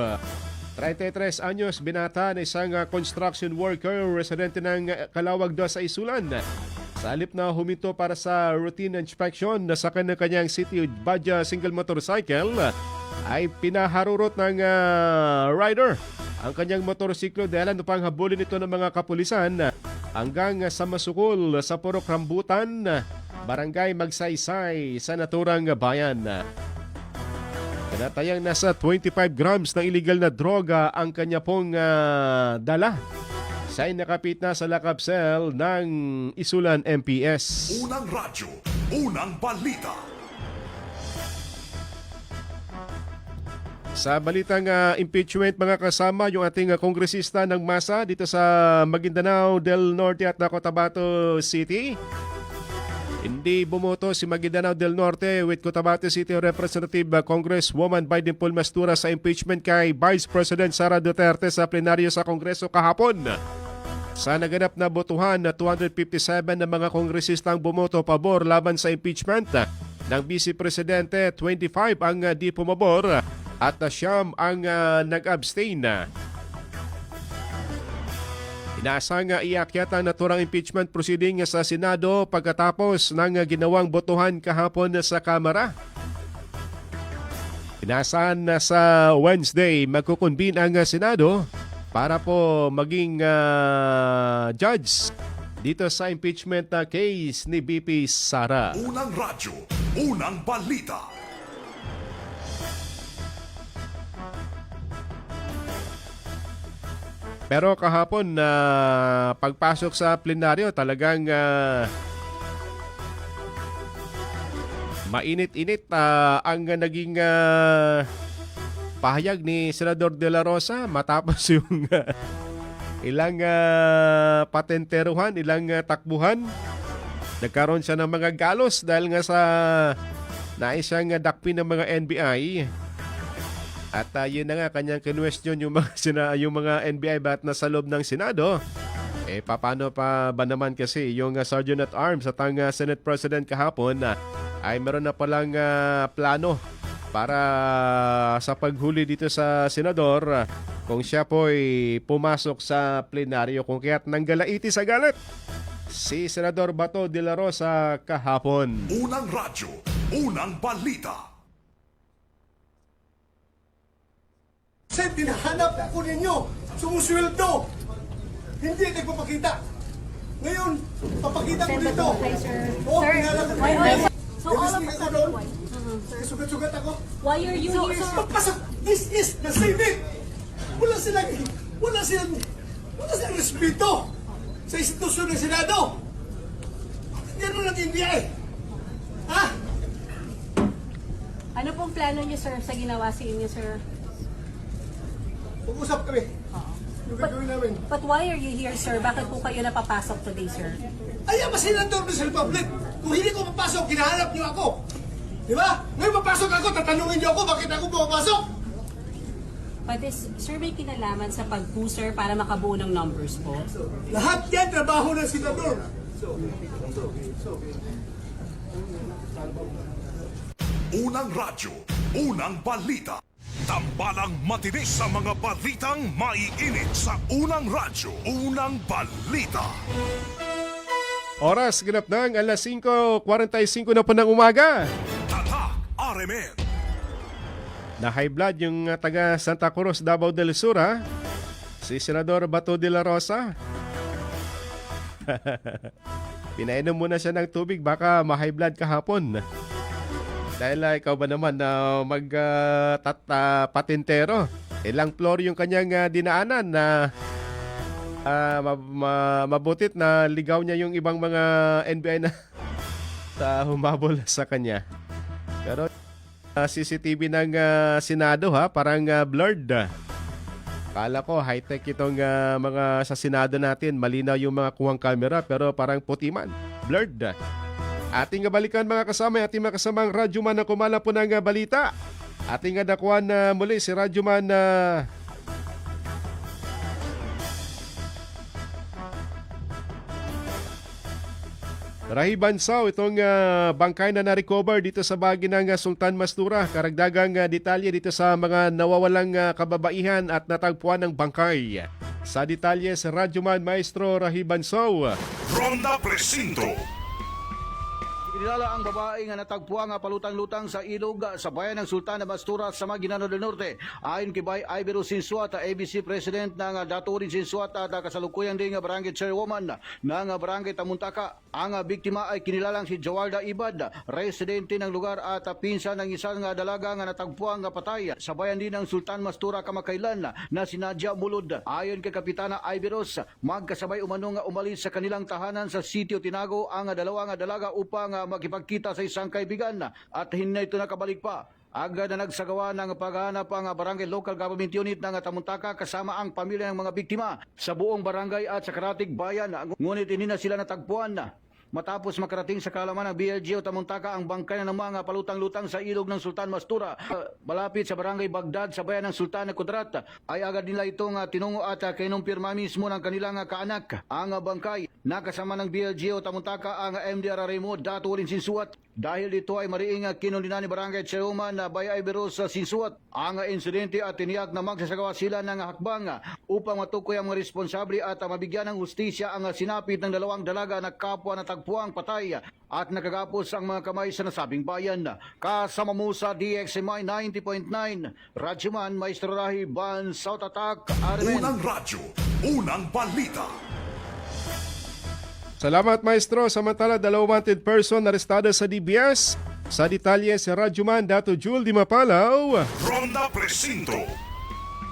33 anyos, binata na isang construction worker, residente ng Calawag 2 sa Isulan. Sa halip na huminto para sa routine inspection na sa kanyang City Badja single motorcycle, ay pinaharurot ng rider ang kanyang motorsiklo dahil upang habulin ito ng mga kapulisan hanggang sa masukol sa Purok Rambutan, Barangay Magsaysay sa naturang bayan. Tinatayang nasa 25 grams ng illegal na droga ang kanya pong dala. Siya'y nakapit na sa lakab cell ng Isulan MPS. Unang radyo, unang balita. Sa balitang impeachment mga kasama, yung ating kongresista ng masa dito sa Maguindanao del Norte at Cotabato City. Hindi bumoto si Maguindanao del Norte with Cotabato City Representative Congresswoman Biden Pulmastura sa impeachment kay Vice President Sara Duterte sa plenaryo sa Kongreso kahapon. Sa naganap na botohan, 257 na mga kongresistang bumoto pabor laban sa impeachment ng Vice Presidente, 25 ang di pumabor at 9 ang nag-abstain. Inaasang iakyat ang naturang impeachment proceeding sa Senado pagkatapos ng ginawang botohan kahapon sa Kamara. Inaasahan na sa Wednesday magkukonvene ang Senado para po maging judge dito sa impeachment case ni VP Sara. Unang radyo, unang balita. Pero kahapon pagpasok sa plenaryo talagang mainit-init ang naging pahayag ni Senador De La Rosa matapos yung ilang patenteruhan, ilang takbuhan. Nagkaroon siya ng mga galos dahil nga sa nais siyang dakpin ng mga NBI. At yun na nga, kanyang kinwestiyon yung mga NBI ba't nasa loob ng Senado. Paano pa ba naman kasi yung Sergeant at Arms at ang Senate President kahapon ay meron na palang plano para sa paghuli dito sa Senador kung siya po'y pumasok sa plenaryo. Kung kaya't nanggalaiti sa galit si Senador Bato de la Rosa kahapon. Unang radyo, unang balita. Kasi tinahanap ako ninyo, sumusweldo. Hindi nagpapakita. Ngayon, papakita ko dito. Hi, sir. Oh, Sir, pinalak ko why- kayo. So all of a sudden, why? Sir, Sugat-sugat ako. Why are you here, sir? Pagpasok, this is the Senate. Wala silang respeto sa institusyon ng Senado. Yan ang nag-India eh. Ha? Ano pong plano niyo, sir, sa ginawa sa inyo, sir? Pag-usap kami. Yung gagawin namin. But why are you here, sir? Bakit po kayo napapasok today, sir? Ay, ang senador ng Republic. Kung hindi ko papasok, kinahanap niyo ako. Di ba? Ngayon papasok ako, tatanungin niyo ako bakit ako pumapasok. But sir, may kinalaman sa pag-puser para makabuo ng numbers po? Lahat yan trabaho ng senador. Unang radyo, unang balita. Tambalang matinis sa mga balitang maiinit sa unang radyo, unang balita. Oras ganap ng alas 5:45 na po ng umaga. Tatak RMN. Na high blood yung taga Santa Cruz, Davao del Sur, ha? Si Senador Bato de la Rosa. Pinainom muna siya ng tubig, baka ma-high blood kahapon. Dahil ikaw ba naman na patintero? Ilang floor yung kanyang dinaanan na mabutit na ligaw niya yung ibang mga NBI na humabol sa kanya. Pero CCTV ng Senado, ha, parang blurred. Kala ko high-tech itong mga sa Senado natin. Malinaw yung mga kuwang camera pero parang puti man. Blurred. Ating balikan mga kasama, ating mga kasamang Radyoman na kumala po ng balita. Ating adakuan muli si Radyoman Rahi Bansaw, itong bangkay na na-recover dito sa bahagi ng Sultan Mastura. Karagdagang detalye dito sa mga nawawalang kababaihan at natagpuan ng bangkay. Sa detalye sa Radyoman Maestro Rahi Bansaw. Ronda Presinto. Kinilala ang babae nga natagpuan nga palutang-lutang sa ilog sa bayan ng Sultan Mastura sa Maguindanao del Norte. Ayon kay Bay Ibero Sinsuat, ABC President ng Datorin Sinsuat at kasalukuyang din nga barangay chairwoman ng barangay Tamuntaka. Ang biktima ay kinilalang si Jawarda Ibad, residente ng lugar at pinsan ng isang dalaga nga natagpuan nga patay sa bayan din ng Sultan Mastura kamakailan na si Nadia Mulod. Ayon kay Kapitana Iberos, magkasabay umano nga umalis sa kanilang tahanan sa Sitio Tinago ang dalawang dalaga upang makipagkita sa isang kaibigan at hindi ito nakabalik pa. Agad na nagsagawa ng paghahanap ang barangay local government unit ng Tamuntaka kasama ang pamilya ng mga biktima sa buong barangay at sa karatig bayan. Ngunit hindi na sila natagpuan. Matapos makarating sa kalaman ng BLGO Tamuntaka ang bangkay ng mga palutang-lutang sa ilog ng Sultan Mastura, malapit sa barangay Bagdad sa bayan ng Sultan Kudrat, ay agad nila itong tinungo at kinumpirma mismo ng kanilang kaanak. Ang bangkay nakasama ng BLGO Tamuntaka ang MDR Remo Datorin Sinsuat. Dahil dito ay mariing kinulina ni Barangay Chairwoman Bay Iberos Sinsuat ang insidente at tiniyak na magsasagawa sila ng hakbang upang matukoy ang mga responsable at mabigyan ng hustisya ang sinapit ng dalawang dalaga na kapwa na tagpuang patay at nakagapos ang mga kamay sa nasabing bayan. Kasama mo sa DXMI 90.9, Radyoman Maestro Rahi Bansaw Tatak RMN. Unang radyo, unang balita. Salamat Maestro. Samantala, 2 wanted person arestado sa DBS. Sa detalye sa Radyoman Dato Jul Di Mapalaw. Ronda Presinto.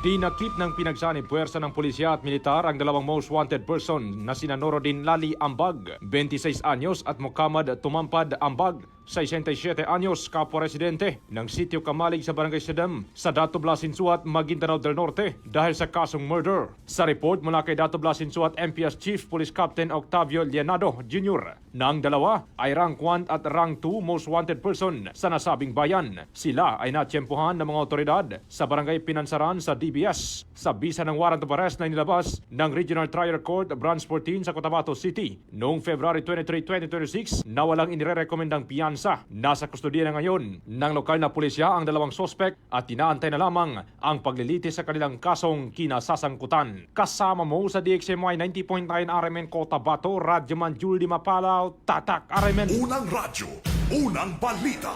Dinakip ng pinagsanib puwersa ng pulisya at militar ang dalawang most wanted person na sina Norodin Lali Ambag, 26 anyos at Muhammad Tumampad Ambag, 67 anyos, kapwa residente ng sitio Kamalig sa Barangay Sedam sa Dato Blasinsuat, Maguindanao del Norte dahil sa kasong murder. Sa report mula kay Dato Blasinsuat MPS Chief Police Captain Octavio Lianado Jr. na ang dalawa ay rank 1 at rank 2 most wanted person sa nasabing bayan. Sila ay natsyempohan ng mga otoridad sa Barangay Pinansaran sa DBS sa bisa ng warrant of arrest na inilabas ng Regional Trial Court Branch 14 sa Cotabato City noong February 23, 2026 na walang inirekomendang piyansa. Nasa kustodiya na ngayon ng lokal na pulisya ang dalawang sospek at inaantay na lamang ang paglilitis sa kanilang kasong kinasasangkutan. Kasama mo sa DXMY 90.9 RMN Cotabato, Radyoman Jul Di Mapalaw, Tatak RMN. Unang radyo, unang balita.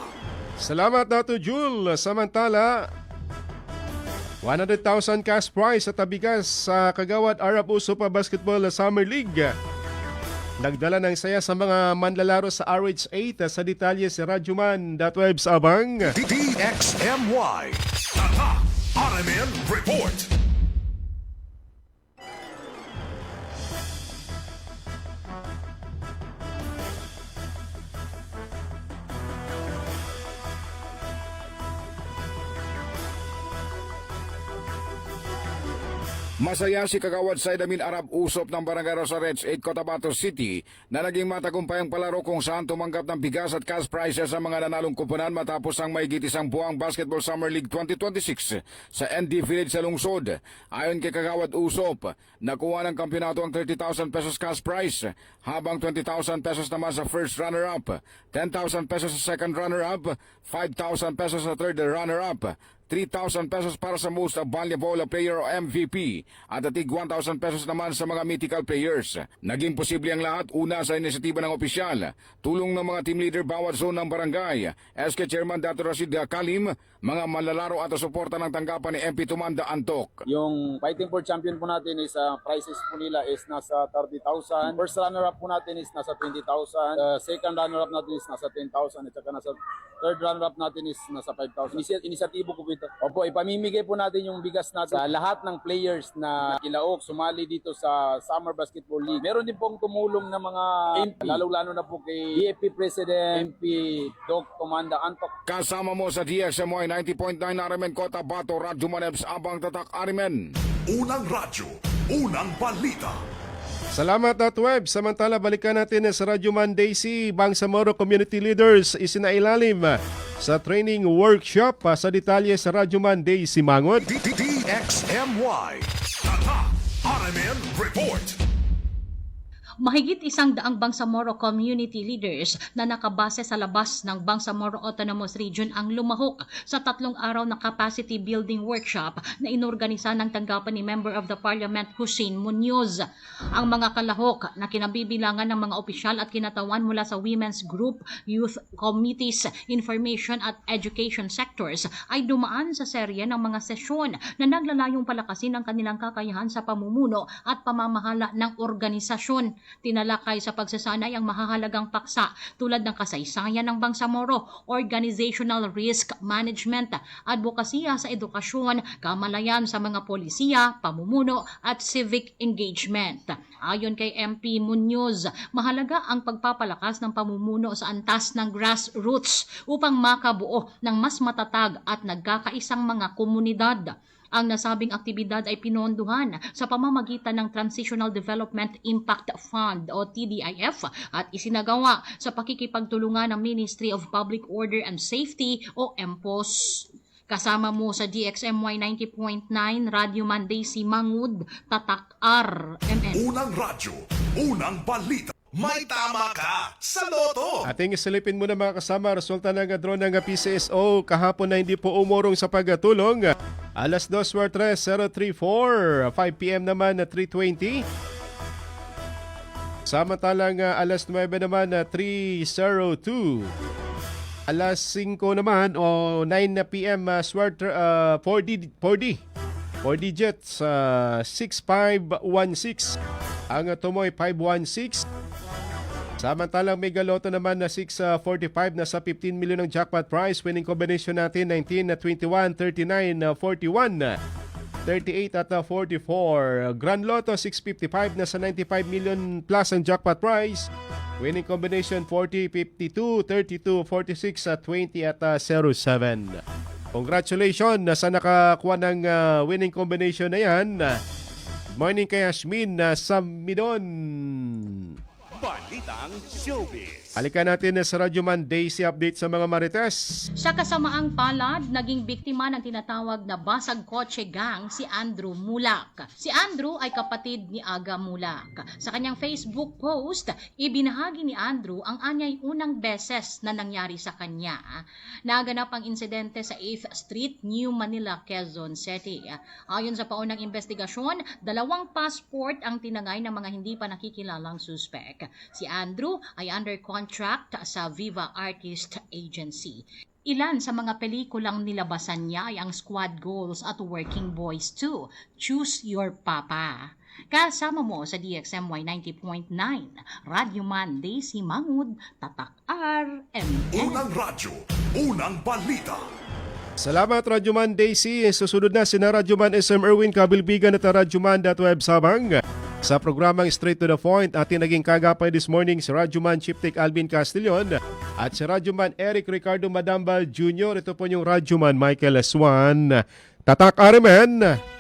Salamat Dato Jul. Samantala, 100,000 cash prize at bigas sa Kagawad Arab Usopa Basketball Summer League. Nagdala ng saya sa mga manlalaro sa RH8 sa detalye si Radyoman.webs abang. DXMY Tata RMN Report. Masaya si Kagawad Saidamin Arab Usop ng Barangay Rosarets 8 Cotabato City na naging matagumpay ang palaro kung saan tumanggap ng bigas at cash prizes sa mga nanalong kupunan matapos ang mahigit isang buwang Basketball Summer League 2026 sa ND Village sa lungsod. Ayon kay Kagawad Usop, nakuha ng kampyonato ang 30,000 pesos cash prize habang 20,000 pesos naman sa first runner-up, 10,000 pesos sa second runner-up, 5,000 pesos sa third runner-up, 3,000 pesos para sa most valuable player o MVP at atig 1,000 pesos naman sa mga mythical players. Naging posible ang lahat una sa inisyatiba ng opisyal, tulong ng mga team leader bawat zone ng barangay, SK Chairman Dato Rashid Kalim, mga manlalaro at suporta ng tanggapan ni MP Tumanda Antok. Yung fighting for champion po natin is prices po nila is nasa 30,000. First runner-up po natin is nasa 20,000. Second runner-up natin is nasa 10,000 at saka nasa third runner-up natin is nasa 5,000. Inisyatibo ko po ito. Opo, ipamimigay po natin yung bigas natin sa lahat ng players na kilaok, sumali dito sa Summer Basketball League. Meron din pong tumulong ng mga MP, lalo-lalo na po kay DFP President, MP Doc Tumanda Antok. Kasama mo sa DXMY 90.9 RMN Cotabato, Radyo Manebs Abang Tatak RMN. Unang radyo, unang balita. Salamat at web. Samantala, balikan natin sa Radyoman Daisy. Bangsamoro Community Leaders isinailalim sa training workshop sa detalye sa Radyoman Daisy Mangod. DXMY Tata RMN Report. Mahigit 100 Bangsamoro community leaders na nakabase sa labas ng Bangsamoro Autonomous Region ang lumahok sa 3 araw na capacity building workshop na inorganisa ng tanggapan ni Member of the Parliament Hussein Munoz. Ang mga kalahok na kinabibilangan ng mga opisyal at kinatawan mula sa women's group, youth committees, information at education sectors ay dumaan sa serye ng mga sesyon na naglalayong palakasin ang kanilang kakayahan sa pamumuno at pamamahala ng organisasyon. Tinalakay sa pagsasanay ang mahahalagang paksa tulad ng kasaysayan ng Bangsamoro, organizational risk management, advokasya sa edukasyon, kamalayan sa mga polisiya, pamumuno at civic engagement. Ayon kay MP Munoz, mahalaga ang pagpapalakas ng pamumuno sa antas ng grassroots upang makabuo ng mas matatag at nagkakaisang mga komunidad. Ang nasabing aktibidad ay pinondohan sa pamamagitan ng Transitional Development Impact Fund o TDIF at isinagawa sa pakikipagtulungan ng Ministry of Public Order and Safety o MPOS. Kasama mo sa DXMY 90.9 Radio Monday si Mangud Tatak RMN. Unang radyo, unang balita. May tama ka sa loto. Ating isilipin muna mga kasama, resulta ng drone ng PCSO kahapon na hindi po umurong sa pagtulong. Alas 2:03:034, 5 PM naman na 3:20. Samantalang alas 9 naman na 3:02. Alas 5 naman o 9 PM 4 digits 6516. Ang tumoy 516. Samantalang Mega Lotto naman na 645 na sa 15 million ng jackpot prize. Winning combination natin 19, 21, 39, 41, 38 at 44. Grand Lotto 655 na sa 95 million plus ang jackpot prize. Winning combination 40, 52, 32, 46, 20 at 07. Congratulations sa nakakuha ng winning combination na yan. Morning kay Ashmin sa Midon. Balitang Showbiz. Halikan natin sa Radyoman Daisy update sa mga marites. Sa kasamaang palad, naging biktima ng tinatawag na basag kotse gang si Andrew Mulak. Si Andrew ay kapatid ni Aga Mulak. Sa kanyang Facebook post, ibinahagi ni Andrew ang anyay unang beses na nangyari sa kanya. Naganap ang insidente sa 8th Street, New Manila, Quezon City. Ayon sa paunang investigasyon, 2 passport ang tinangay ng mga hindi pa nakikilalang suspek. Si Andrew ay under contract sa Viva Artist Agency. Ilan sa mga pelikulang nilabasan niya ay ang Squad Goals at Working Boys 2, Choose Your Papa. Kasama mo sa DXMY 90.9, Radyo Man Daisy Mangud, Tatak RMN. Unang radyo, unang balita. Salamat Radyoman Daisy. Susunod na si Radyoman SM Erwin Kabilbigan at Radyoman.web Sabang. Sa programang Straight to the Point, ating naging kagapay this morning si Radyoman Chief Tech Alvin Castillon at si Radyoman Eric Ricardo Madambal Jr. Ito po yung Radyoman Michael Swan. Tatak RMN.